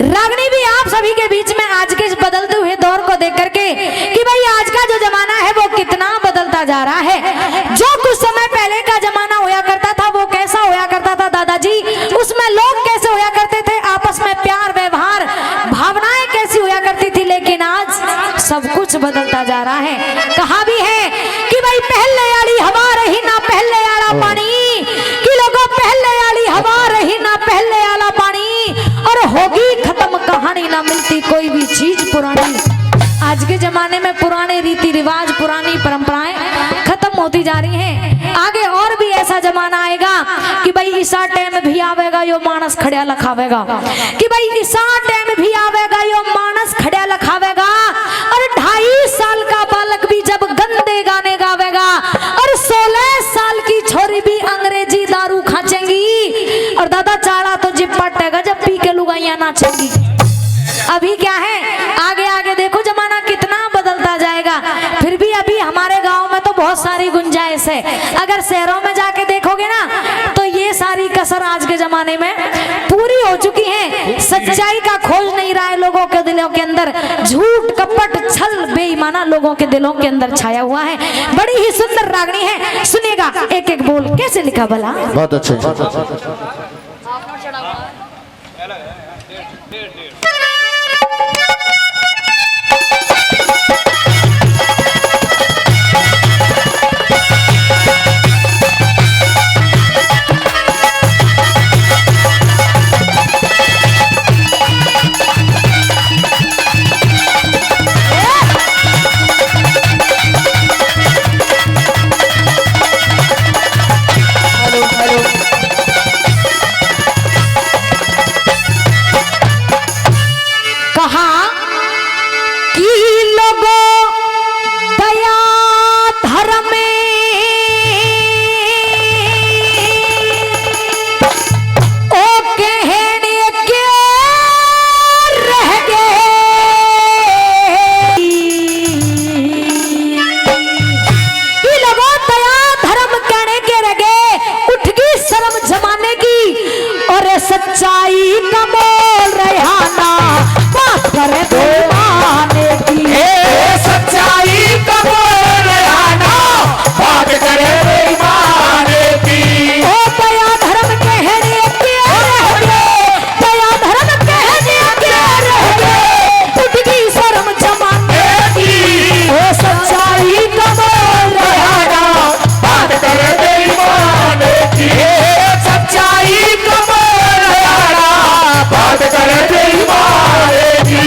रागनी भी आप सभी के बीच में आज के इस बदलते हुए दौर को देख करके कि भाई आज का जो जमाना है वो कितना बदलता जा रहा है। जो कुछ समय पहले का जमाना होया करता था वो कैसा होया करता था दादाजी, उसमें लोग कैसे होया करते थे, आपस में प्यार व्यवहार भावनाएं कैसी होया करती थी। लेकिन आज सब कुछ बदलता जा रहा है। कहा भी है कि भाई पहले आड़ी हवा रही ना पहले आला पानी, कि लोगों पहले आड़ी हवा रही ना पहले आला पानी, और होगी खत्म कहानी ना मिलती कोई भी चीज पुरानी। आज के जमाने में पुराने रीति रिवाज पुरानी परंपराएं खत्म होती जा रही हैं। आगे और भी ऐसा जमाना आएगा कि भाई ईसा टाइम भी आवेगा यो मानस खड़िया लखावेगा, कि भाई ईसा टाइम भी आवेगा यो मानस खड़िया लखावेगा, और 2.5 साल का बालक भी जब गंदे गाने गावेगा, और 16 साल की छोरी भी अंग्रेजी दारू खाचेंगी, और दादा चाड़ा तो जिप पटेगा जब पी के लुगाइयां नाचेंगी। अभी क्या है, आगे आगे देखो जमाना कितना बदलता जाएगा। फिर भी अभी हमारे गांव में तो बहुत सारी गुंजाइश है। अगर शहरों में जाके देखोगे ना तो ये सारी कसर आज के जमाने में पूरी हो चुकी है। सच्चाई का खोज नहीं रहा है लोगों के दिलों के अंदर, झूठ कपट छल बेईमाना लोगों के दिलों के अंदर छाया हुआ है। बड़ी ही सुंदर रागनी है, सुनिएगा एक एक बोल कैसे लिखा भला। बहुत अच्छे। सच्चाई का मोल रहना बात करे बेईमाने की, सच्चाई का मोल रहना बात करे बेईमाने की। ओ दया धर्म कहने के रह गए, दया धर्म कहने के रह गए, उठगी शर्म जमाने की। ओ सच्चाई का मोल रहना बात करे बेईमाने की, सच्चाई का बात करे बेईमाने की।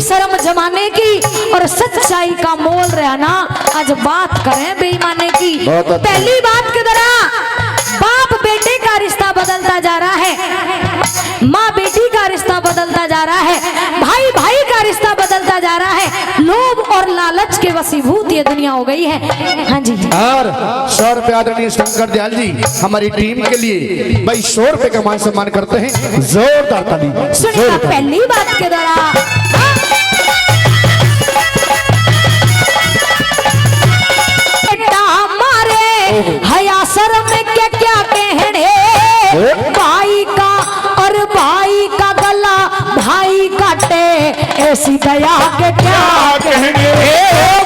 शर्म जमाने की और सच्चाई का मोल रहना आज बात करें बेईमाने की। पहली बात की तरह बाप बेटे का रिश्ता बदलता जा रहा है, माँ बेटी का रिश्ता बदलता जा रहा है, भाई भाई का रिश्ता बदलता जा रहा है। लोभ और लालच के वशीभूत ये दुनिया हो गई है। हाँ जी। और 100 रुपए आदरणीय शंकर दयाल जी हमारी टीम के लिए भाई 100 रुपए का मान सम्मान करते हैं। जोरदार ताली। सुनिए पहली बात के द्वारा हया शर्म के क्या कहने, भाई का और भाई का गला भाई काटे ऐसी दया के क्या कहने,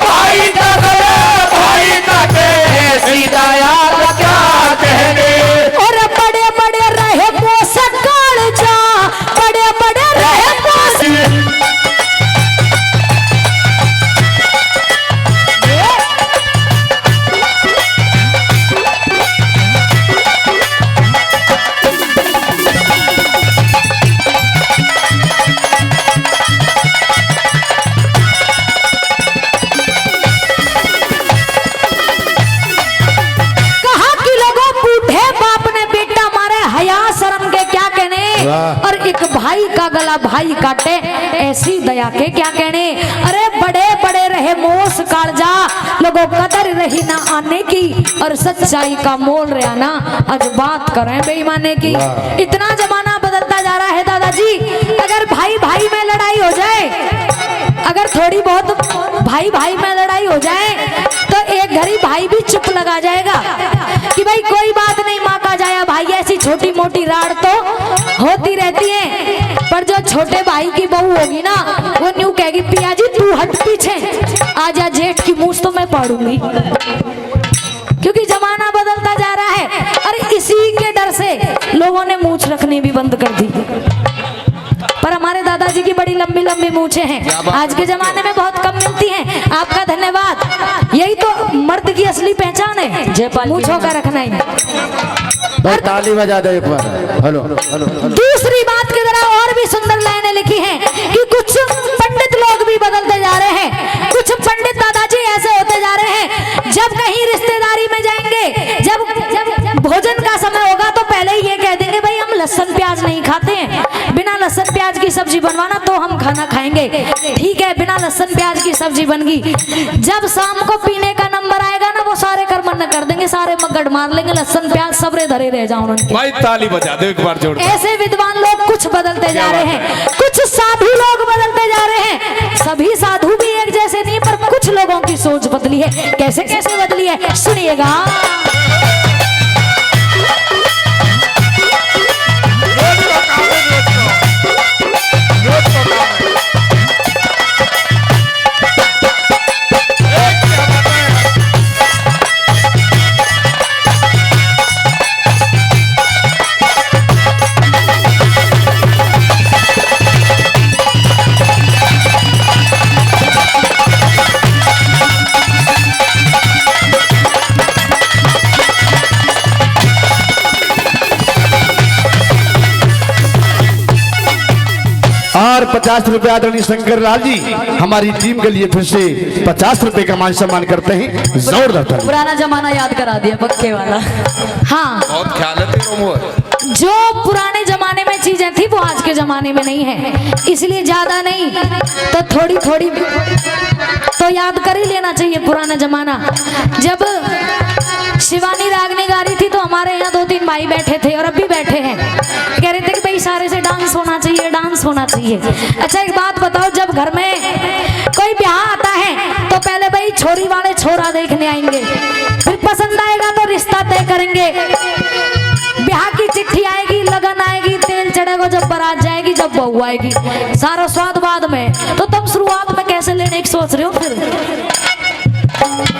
भाई का गला भाई काटे ऐसी दया का क्या कहने। और बड़े बड़े रहे पोस काल जा, बड़े बड़े रहे पोस और एक भाई का गला भाई काटे ऐसी दया के क्या कहने। अरे बड़े बड़े रहे मोस कालजा, लो लगो कदर रही ना आने की, और सच्चाई का मोल रहा ना आज बात करें बेईमाने की। इतना जमाना बदलता जा रहा है दादाजी, अगर भाई भाई में लड़ाई हो जाए, अगर थोड़ी बहुत भाई भाई में लड़ाई हो जाए तो एक घड़ी भाई भी चुप लगा जाएगा कि भाई कोई बात नहीं, माँ का जाया भाई, ऐसी छोटी मोटी राड़ तो होती रहती है। पर जो छोटे भाई की बहू होगी ना, वो न्यू कहेगी पिया जी तू हट पीछे, आजा जेठ की मूछ तो मैं पाड़ूंगी। क्योंकि जमाना बदलता जा रहा है, अरे इसी के डर से लोगों ने मूछ रखनी भी बंद कर दी। पर हमारे दादाजी की बड़ी लंबी लंबी मूछें हैं, आज के जमाने में बहुत कम मिलती हैं। आपका धन्यवाद, यही तो मर्द की असली पहचान है, मूछों का रखना ही। भाई ताली बजा दो एक बार। Hello hello. दूसरी बात की तरह और भी सुंदर लाइनें लिखी हैं कि कुछ पंडित लोग भी बदलते जा रहे हैं। कुछ पंडित दादाजी ऐसे होते जा रहे हैं, जब कहीं रिश्तेदारी में जाएंगे, जब भोजन का समय होगा तो पहले ही ये कह देंगे भाई हम लहसुन प्याज नहीं खाते हैं, बिना लहसुन प्याज की सब्जी बनवाना तो हम खाना खाएंगे। ठीक है, बिना लहसुन प्याज की सब्जी बन गई। जब शाम को पीने का नंबर आएगा ना, वो सारे कर्म कर देंगे, सारे मगड़ मार लेंगे, लहसुन प्याज सबरे धरे रह जाओ उनके। भाई ताली बजा दो एक बार जोर। ऐसे विद्वान लोग कुछ बदलते जा रहे हैं, कुछ साधु लोग बदलते जा रहे हैं। सभी साधु भी एक जैसे नहीं, पर कुछ लोगों की सोच बदली है। कैसे कैसे बदली है सुनिएगा। और 50 रुपए आदरणीय शंकर लाल जी हमारी टीम के लिए फिर से 50 रुपए का मान सम्मान करते हैं। जोरदार ताली। पुराना जमाना याद करा दिया पक्के वाला। हाँ, बहुत ख्याल है तेरा मुँह। जो पुराने जमाने में चीजें थी वो आज के जमाने में नहीं है, इसलिए ज्यादा नहीं तो थोड़ी थोड़ी तो याद कर ही लेना चाहिए पुराना जमाना। जब शिवानी रागनी गा रही थी तो हमारे यहाँ 2-3 भाई बैठे थे और अब भी बैठे हैं, कह रहे थे कि भाई सारे से डांस होना चाहिए, डांस होना चाहिए। अच्छा एक बात बताओ, जब घर में कोई ब्याह आता है तो पहले भाई छोरी वाले छोरा देखने आएंगे, फिर पसंद आएगा तो रिश्ता तय करेंगे, ब्याह की चिट्ठी आएगी, लगन आएगी, तेल चढ़ेगा, जब बारात जाएगी, जब बहू आएगी, सारा स्वाद बाद में। तो तुम शुरुआत में कैसे लेने की सोच रहे हो? फिर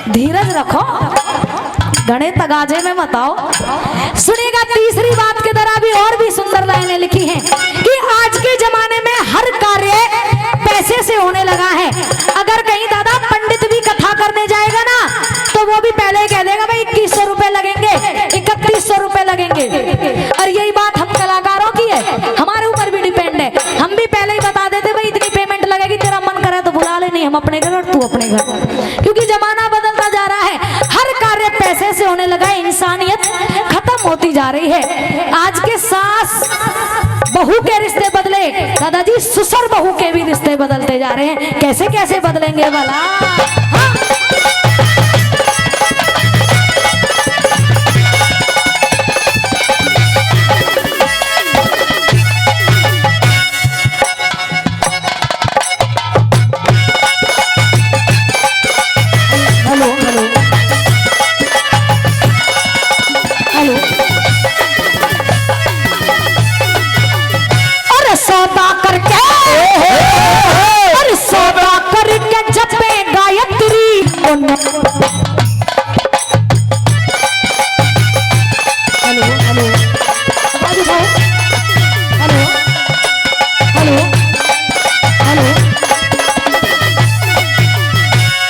धीरज रखो, घने तगाजे में मत आओ। सुनिएगा, तीसरी बात की तरह भी और भी सुंदर लाइनें लिखी हैं कि आज के जमाने में हर कार्य पैसे से होने लगा है। अगर कहीं दादा पंडित भी कथा करने जाएगा ना, तो वो भी पहले ही कह देगा भाई 2100 रुपए लगेंगे, 3100 रुपए लगेंगे। और यही बात हम कलाकारों की है, हमारे ऊपर भी डिपेंड है। हम भी पहले ही बता देते भाई इतनी पेमेंट लगेगी, तेरा मन करे तो बुला ले, नहीं हम अपने घर और तू अपने घर। क्योंकि जमाना बदलता जा रहा है, हर कार्य पैसे से होने लगा है, इंसानियत खत्म होती जा रही है। आज के सास बहू के रिश्ते बदले, दादाजी ससुर बहू के भी रिश्ते बदलते जा रहे हैं। कैसे कैसे बदलेंगे भला? हाँ? सौदा करके, अरे सौदा करके जपे Gayatri. Hello hello hello hello hello hello.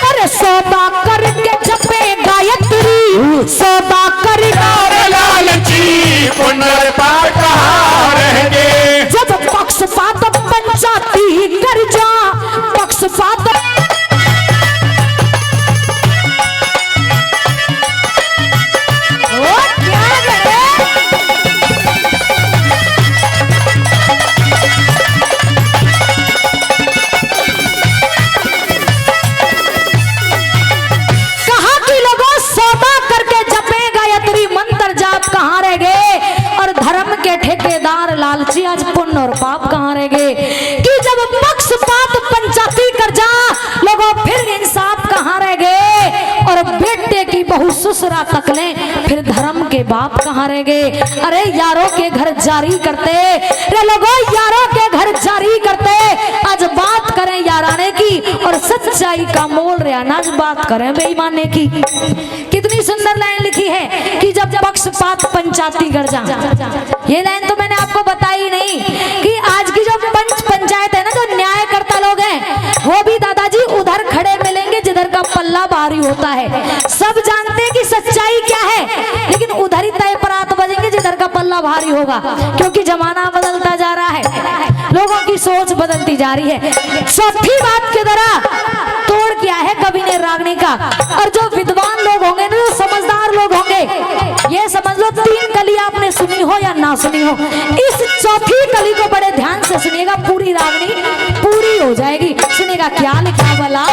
अरे सौदा करके जपे गायत्री, सौदा करके लालची पुनर्पाठ कहाँ रहेंगे? जब पक्षपात पंचायती कर जा, पक्षपात ससुरा तक लें, फिर धर्म के बाप कहाँ रह गए। अरे यारों के घर जारी करते, रे लोगों यारों के घर जारी करते, आज बात करें याराने की और सच्चाई का मोल रे अनाज बात करें बेईमाने की। कितनी सुंदर लाइन लिखी है कि जब पक्षपात पंचायती गर्जा। ये लाइन तो मैंने आपको बताई नहीं कि आज की जो पंचायत है ना, जो न्यायकर्ता लोग हैं, वो भी दादाजी उधर खड़े मिलेंगे जिधर का पल्ला भारी होता है। सब जानते हैं कि सच्चाई क्या है, लेकिन उधर ही तय परात बजेंगे जिधर का पल्ला भारी होगा, क्योंकि जमाना बदलता जा रहा है, लोगों की सोच बदलती जा रही है। चौथी बात की तरह तोड़ किया है कवि ने रागनी का। और जो विद्वान लोग होंगे ना, जो समझदार लोग होंगे, ये समझ लो 3 कली आपने सुनी हो या ना सुनी हो, इस चौथी कली को बड़े ध्यान से सुनिएगा, पूरी रागनी पूरी हो जाएगी। सुनिएगा क्या लिखा भला।